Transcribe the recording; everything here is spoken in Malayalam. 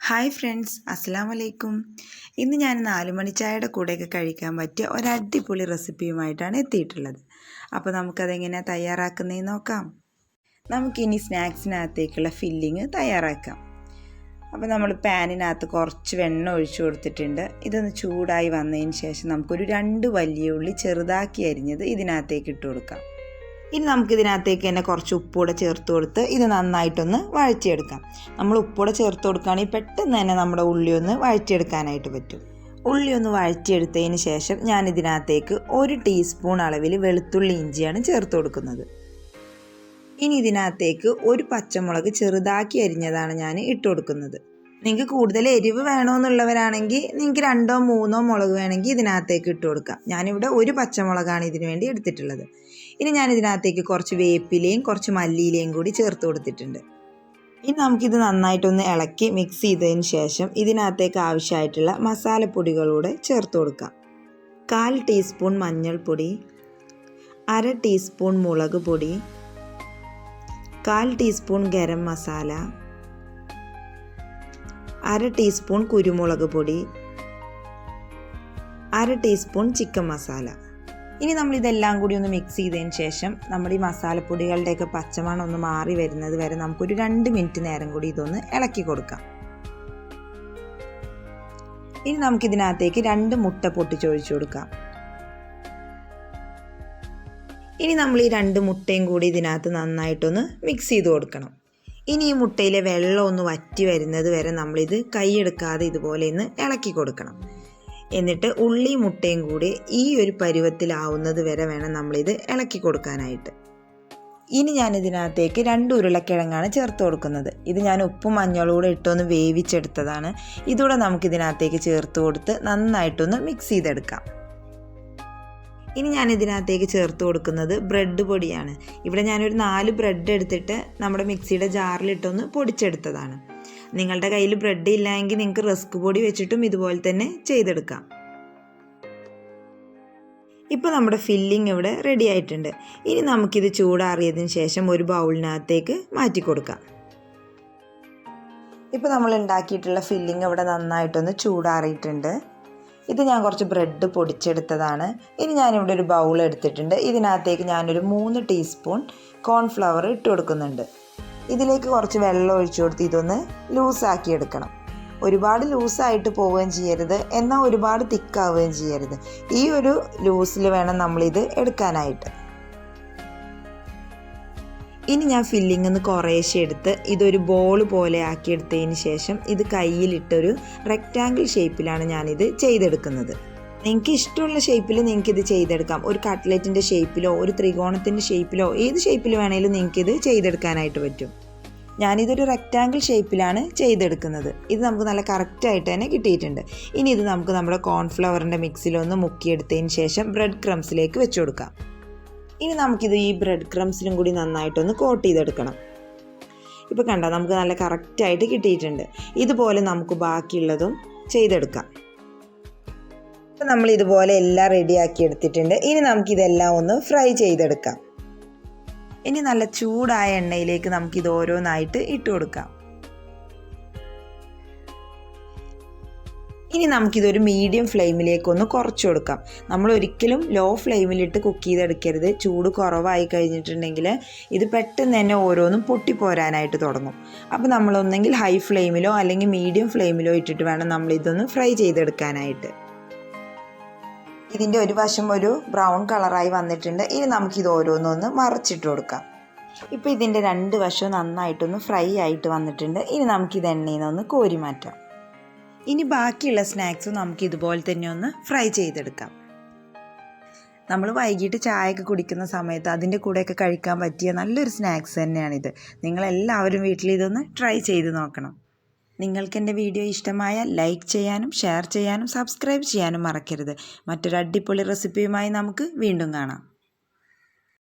ഹായ് ഫ്രണ്ട്സ്, അസ്സലാമു അലൈക്കും. ഇന്ന് ഞാൻ 4 മണിച്ചായയുടെ കൂടെയൊക്കെ കഴിക്കാൻ പറ്റിയ ഒരു അടിപൊളി റെസിപ്പിയുമായിട്ടാണ് എത്തിയിട്ടുള്ളത്. അപ്പോൾ നമുക്കതെങ്ങനെയാണ് തയ്യാറാക്കുന്നതെന്ന് നോക്കാം. നമുക്കിനി സ്നാക്സിനകത്തേക്കുള്ള ഫില്ലിങ് തയ്യാറാക്കാം. അപ്പോൾ നമ്മൾ പാനിനകത്ത് കുറച്ച് വെണ്ണ ഒഴിച്ചു കൊടുത്തിട്ടുണ്ട്. ഇതൊന്ന് ചൂടായി വന്നതിന് ശേഷം നമുക്കൊരു 2 വലിയ ഉള്ളി ചെറുതാക്കി അരിഞ്ഞത് ഇതിനകത്തേക്ക് ഇട്ട് കൊടുക്കാം. ഇനി നമുക്കിതിനകത്തേക്ക് തന്നെ കുറച്ച് ഉപ്പൂടെ ചേർത്ത് കൊടുത്ത് ഇത് നന്നായിട്ടൊന്ന് വഴറ്റിയെടുക്കാം. നമ്മൾ ഉപ്പൂടെ ചേർത്ത് കൊടുക്കുകയാണെങ്കിൽ പെട്ടെന്ന് തന്നെ നമ്മുടെ ഉള്ളി ഒന്ന് വഴറ്റിയെടുക്കാനായിട്ട് പറ്റും. ഉള്ളി ഒന്ന് വഴറ്റിയെടുത്തതിന് ശേഷം ഞാൻ ഇതിനകത്തേക്ക് 1 ടീസ്പൂൺ അളവിൽ വെളുത്തുള്ളി ഇഞ്ചിയാണ് ചേർത്ത് കൊടുക്കുന്നത്. ഇനി ഇതിനകത്തേക്ക് 1 പച്ചമുളക് ചെറുതാക്കി അരിഞ്ഞതാണ് ഞാൻ ഇട്ട് കൊടുക്കുന്നത്. നിങ്ങൾക്ക് കൂടുതൽ എരിവ് വേണമെന്നുള്ളവരാണെങ്കിൽ നിങ്ങൾക്ക് 2 3 മുളക് വേണമെങ്കിൽ ഇതിനകത്തേക്ക് ഇട്ട് കൊടുക്കാം. ഞാനിവിടെ 1 പച്ചമുളകാണ് ഇതിനു വേണ്ടി എടുത്തിട്ടുള്ളത്. ഇനി ഞാൻ ഇതിനകത്തേക്ക് കുറച്ച് വേപ്പിലയും കുറച്ച് മല്ലിയിലയും കൂടി ചേർത്ത് കൊടുത്തിട്ടുണ്ട്. ഇനി നമുക്കിത് നന്നായിട്ടൊന്ന് ഇളക്കി മിക്സ് ചെയ്തതിന് ശേഷം ഇതിനകത്തേക്ക് ആവശ്യമായിട്ടുള്ള മസാലപ്പൊടികളൂടെ ചേർത്ത് കൊടുക്കാം. 1/4 ടീസ്പൂൺ മഞ്ഞൾപ്പൊടി, 1/2 ടീസ്പൂൺ മുളക് പൊടി, 1/4 ടീസ്പൂൺ ഗരം മസാല, 1/2 ടീസ്പൂൺ കുരുമുളക് പൊടി, 1/2 ടീസ്പൂൺ ചിക്കൻ മസാല. ഇനി നമ്മളിതെല്ലാം കൂടി ഒന്ന് മിക്സ് ചെയ്തതിന് ശേഷം നമ്മുടെ ഈ മസാലപ്പൊടികളുടെയൊക്കെ പച്ചമണം ഒന്ന് മാറി വരുന്നത് വരെ നമുക്കൊരു 2 മിനിറ്റ് നേരം കൂടി ഇതൊന്ന് ഇളക്കി കൊടുക്കാം. ഇനി നമുക്കിതിനകത്തേക്ക് 2 മുട്ട പൊട്ടിച്ചൊഴിച്ചു കൊടുക്കാം. ഇനി നമ്മൾ ഈ 2 മുട്ടയും കൂടി ഇതിനകത്ത് നന്നായിട്ടൊന്ന് മിക്സ് ചെയ്ത് കൊടുക്കണം. ഇനി ഈ മുട്ടയിലെ വെള്ളം ഒന്ന് വറ്റി വരുന്നത് വരെ നമ്മളിത് കൈയെടുക്കാതെ ഇതുപോലെ ഒന്ന് ഇളക്കി കൊടുക്കണം. എന്നിട്ട് ഉള്ളി മുട്ടയും കൂടി ഈ ഒരു പരുവത്തിലാവുന്നത് വരെ വേണം നമ്മളിത് ഇളക്കി കൊടുക്കാനായിട്ട്. ഇനി ഞാൻ ഇതിനകത്തേക്ക് 2 ഉരുളക്കിഴങ്ങാണ് ചേർത്ത് കൊടുക്കുന്നത്. ഇത് ഞാൻ ഉപ്പും മഞ്ഞളും കൂടെ ഇട്ടൊന്ന് വേവിച്ചെടുത്തതാണ്. ഇതൂടെ നമുക്കിതിനകത്തേക്ക് ചേർത്ത് കൊടുത്ത് നന്നായിട്ടൊന്ന് മിക്സ് ചെയ്തെടുക്കാം. ഇനി ഞാൻ ഇതിനകത്തേക്ക് ചേർത്ത് കൊടുക്കുന്നത് ബ്രെഡ് പൊടിയാണ്. ഇവിടെ ഞാനൊരു 4 ബ്രെഡ് എടുത്തിട്ട് നമ്മുടെ മിക്സിയുടെ ജാറിലിട്ടൊന്ന് പൊടിച്ചെടുത്തതാണ്. നിങ്ങളുടെ കയ്യിൽ ബ്രെഡ് ഇല്ലെങ്കിൽ നിങ്ങൾക്ക് റസ്ക് പൊടി വെച്ചിട്ടും ഇതുപോലെ തന്നെ ചെയ്തെടുക്കാം. ഇപ്പോൾ നമ്മുടെ ഫില്ലിംഗ് ഇവിടെ റെഡി ആയിട്ടുണ്ട്. ഇനി നമുക്കിത് ചൂടാറിയതിന് ശേഷം ഒരു ബൗളിനകത്തേക്ക് മാറ്റി കൊടുക്കാം. ഇപ്പോൾ നമ്മൾ ഉണ്ടാക്കിയിട്ടുള്ള ഫില്ലിംഗ് ഇവിടെ നന്നായിട്ടൊന്ന് ചൂടാറിയിട്ടുണ്ട്. ഇത് ഞാൻ കുറച്ച് ബ്രെഡ് പൊടിച്ചെടുത്തതാണ്. ഇനി ഞാനിവിടെ ഒരു ബൗൾ എടുത്തിട്ടുണ്ട്. ഇതിനകത്തേക്ക് ഞാനൊരു 3 ടീസ്പൂൺ കോൺഫ്ലവർ ഇട്ട് കൊടുക്കുന്നുണ്ട്. ഇതിലേക്ക് കുറച്ച് വെള്ളം ഒഴിച്ചു കൊടുത്ത് ഇതൊന്ന് ലൂസാക്കി എടുക്കണം. ഒരുപാട് ലൂസായിട്ട് പോവുകയും ചെയ്യരുത്, എന്നാൽ ഒരുപാട് തിക്കാവുകയും ചെയ്യരുത്. ഈ ഒരു ലൂസിൽ വേണം നമ്മളിത് എടുക്കാനായിട്ട്. ഇനി ഞാൻ ഫില്ലിംഗ് ഒന്ന് കുറേശ്ശെ എടുത്ത് ഇതൊരു ബോൾ പോലെ ആക്കിയെടുത്തതിന് ശേഷം ഇത് കയ്യിലിട്ടൊരു റെക്റ്റാങ്കിൾ ഷേപ്പിലാണ് ഞാനിത് ചെയ്തെടുക്കുന്നത്. നിങ്ങൾക്ക് ഇഷ്ടമുള്ള ഷേപ്പിൽ നിങ്ങൾക്കിത് ചെയ്തെടുക്കാം. ഒരു കട്ട്ലറ്റിൻ്റെ ഷേപ്പിലോ ഒരു ത്രികോണത്തിൻ്റെ ഷേപ്പിലോ ഏത് ഷേപ്പിൽ വേണമെങ്കിലും നിങ്ങൾക്കിത് ചെയ്തെടുക്കാനായിട്ട് പറ്റും. ഞാനിതൊരു റെക്റ്റാങ്കിൾ ഷേപ്പിലാണ് ചെയ്തെടുക്കുന്നത്. ഇത് നമുക്ക് നല്ല കറക്റ്റായിട്ട് തന്നെ കിട്ടിയിട്ടുണ്ട്. ഇനി ഇത് നമുക്ക് നമ്മുടെ കോൺഫ്ലവറിൻ്റെ മിക്സിലൊന്ന് മുക്കിയെടുത്തതിന് ശേഷം ബ്രെഡ് ക്രംസിലേക്ക് വെച്ച് കൊടുക്കാം. ഇനി നമുക്കിത് ഈ ബ്രെഡ് ക്രംസിലും കൂടി നന്നായിട്ടൊന്ന് കോട്ട് ചെയ്തെടുക്കണം. ഇപ്പോൾ കണ്ടോ, നമുക്ക് നല്ല കറക്റ്റായിട്ട് കിട്ടിയിട്ടുണ്ട്. ഇതുപോലെ നമുക്ക് ബാക്കിയുള്ളതും ചെയ്തെടുക്കാം. അപ്പോൾ നമ്മൾ ഇതുപോലെ എല്ലാം റെഡിയാക്കി എടുത്തിട്ടുണ്ട്. ഇനി നമുക്കിതെല്ലാം ഒന്ന് ഫ്രൈ ചെയ്തെടുക്കാം. ഇനി നല്ല ചൂടായ എണ്ണയിലേക്ക് നമുക്കിത് ഓരോന്നായിട്ട് ഇട്ട് കൊടുക്കാം. ഇനി നമുക്കിതൊരു മീഡിയം ഫ്ലെയിമിലേക്കൊന്ന് കുറച്ച് കൊടുക്കാം. നമ്മൾ ഒരിക്കലും ലോ ഫ്ലെയിമിലിട്ട് കുക്ക് ചെയ്തെടുക്കരുത്. ചൂട് കുറവായി കഴിഞ്ഞിട്ടുണ്ടെങ്കിൽ ഇത് പെട്ടെന്ന് തന്നെ ഓരോന്നും പൊട്ടിപ്പോരാനായിട്ട് തുടങ്ങും. അപ്പോൾ നമ്മളൊന്നെങ്കിൽ ഹൈ ഫ്ലെയിമിലോ അല്ലെങ്കിൽ മീഡിയം ഫ്ലെയിമിലോ ഇട്ടിട്ട് വേണം നമ്മളിതൊന്ന് ഫ്രൈ ചെയ്തെടുക്കാനായിട്ട്. ഇതിൻ്റെ ഒരു വശം ഒരു ബ്രൗൺ കളറായി വന്നിട്ടുണ്ട്. ഇനി നമുക്കിത് ഓരോന്നൊന്ന് മറിച്ചിട്ട് കൊടുക്കാം. ഇപ്പോൾ ഇതിൻ്റെ 2 വശവും നന്നായിട്ടൊന്ന് ഫ്രൈ ആയിട്ട് വന്നിട്ടുണ്ട്. ഇനി നമുക്കിത് എണ്ണയിൽ നിന്ന് കോരി മാറ്റാം. ഇനി ബാക്കിയുള്ള സ്നാക്സും നമുക്ക് ഇതുപോലെ തന്നെ ഒന്ന് ഫ്രൈ ചെയ്തെടുക്കാം. നമ്മൾ വൈകിട്ട് ചായയൊക്കെ കുടിക്കുന്ന സമയത്ത് അതിൻ്റെ കൂടെയൊക്കെ കഴിക്കാൻ പറ്റിയ നല്ലൊരു സ്നാക്സ് തന്നെയാണിത്. നിങ്ങളെല്ലാവരും വീട്ടിൽ ഇതൊന്ന് ട്രൈ ചെയ്ത് നോക്കണം. നിങ്ങൾക്ക് എൻ്റെ വീഡിയോ ഇഷ്ടമായാൽ ലൈക്ക് ചെയ്യാനും ഷെയർ ചെയ്യാനും സബ്സ്ക്രൈബ് ചെയ്യാനും മറക്കരുത്. മറ്റൊരു അടിപൊളി റെസിപ്പിയുമായി നമുക്ക് വീണ്ടും കാണാം.